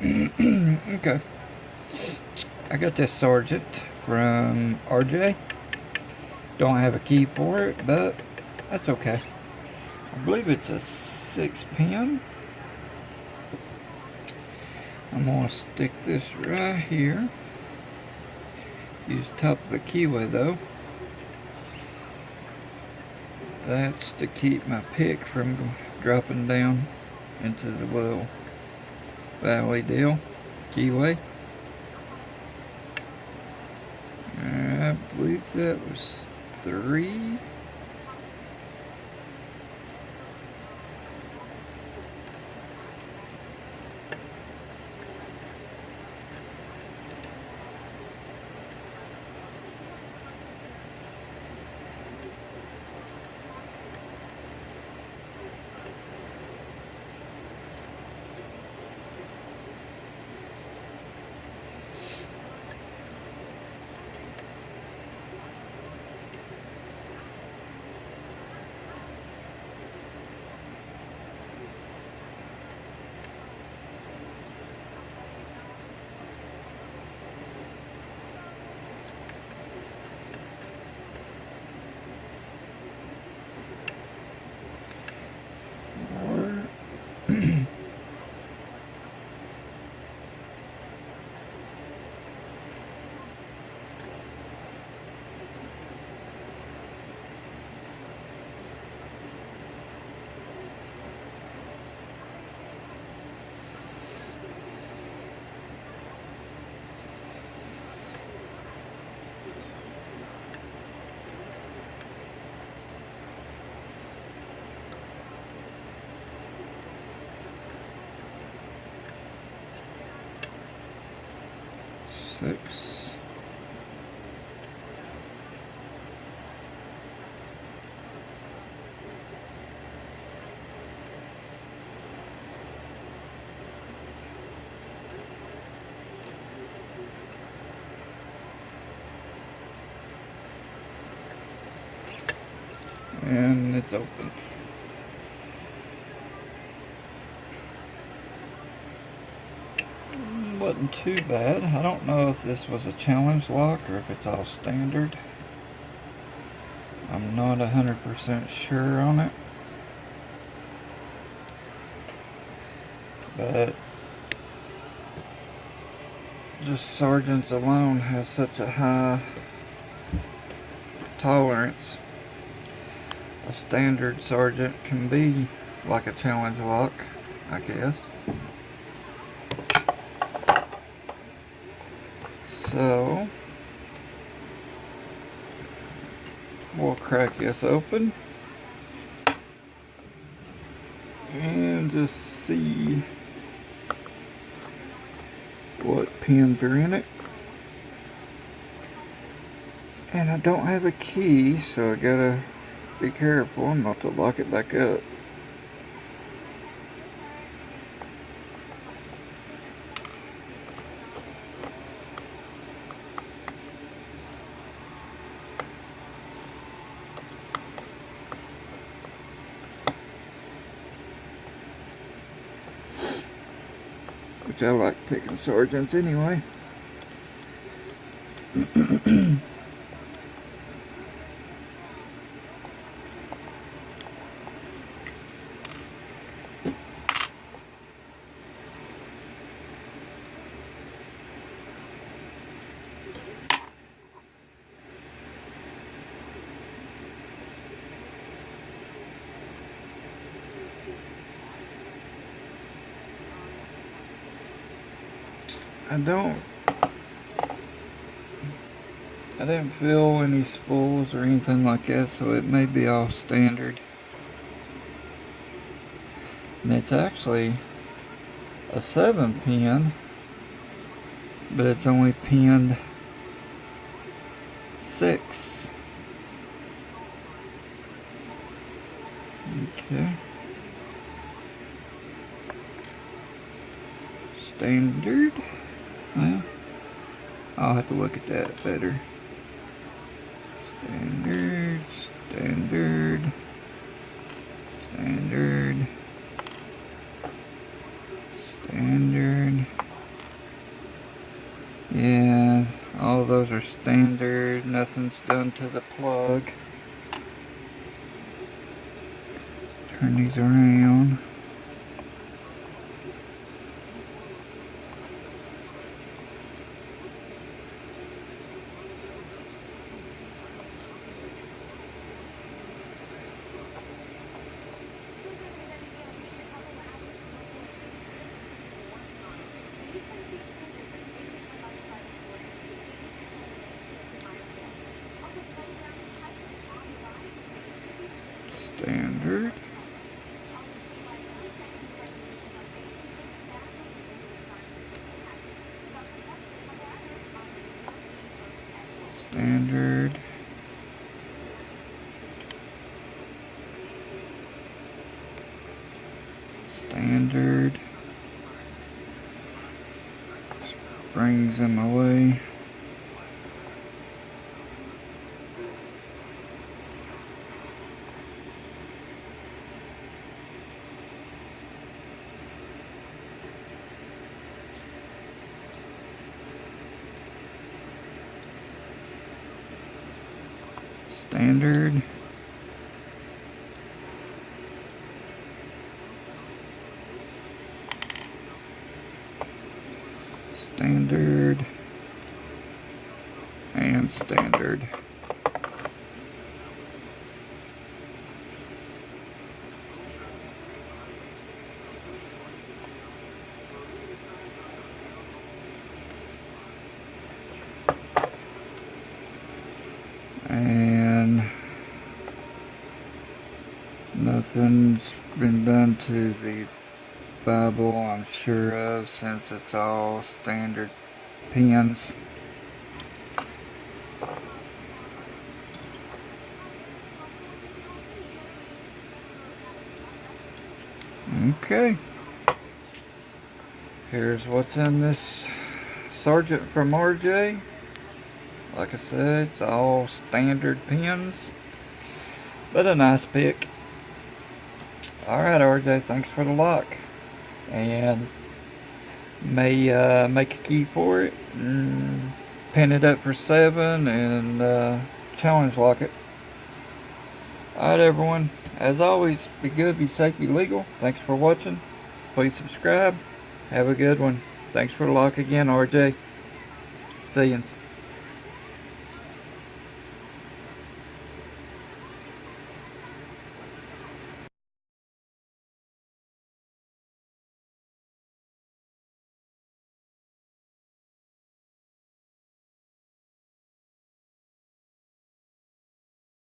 Okay. I got this Sargent from RJ. Don't have a key for it, but that's okay. I believe it's a 6-pin. I'm gonna stick this right here. Use top of the keyway though. That's to keep my pick from dropping down into the little valley deal. Keyway. I believe that was 3. Six. And it's open. Wasn't too bad. I don't know if this was a challenge lock or if it's all standard. I'm not 100% sure on it. But just Sargent's alone has such a high tolerance. A standard Sargent can be like a challenge lock, I guess. So we'll crack this open and just see what pins are in it. And I don't have a key, so I gotta be careful not to lock it back up. Which I like picking Sargents anyway. I didn't feel any spools or anything like that, so it may be all standard. And it's actually a 7-pin, but it's only pinned 6. Okay. Standard. Well, I'll have to look at that better. Standard, standard, standard, standard. nothing's done to the plug. Turn these around. Standard. Standard. Standard. Springs in my way. Standard. Standard. And standard. And nothing's been done to the Bible, I'm sure of, since it's all standard pins. Okay. Here's what's in this Sargent from RJ. Like I said, it's all standard pins, but a nice pick. Alright, RJ, thanks for the lock. And may make a key for it and pin it up for 7 and challenge lock it. Alright, everyone, as always, be good, be safe, be legal. Thanks for watching. Please subscribe. Have a good one. Thanks for the lock again, RJ. See you.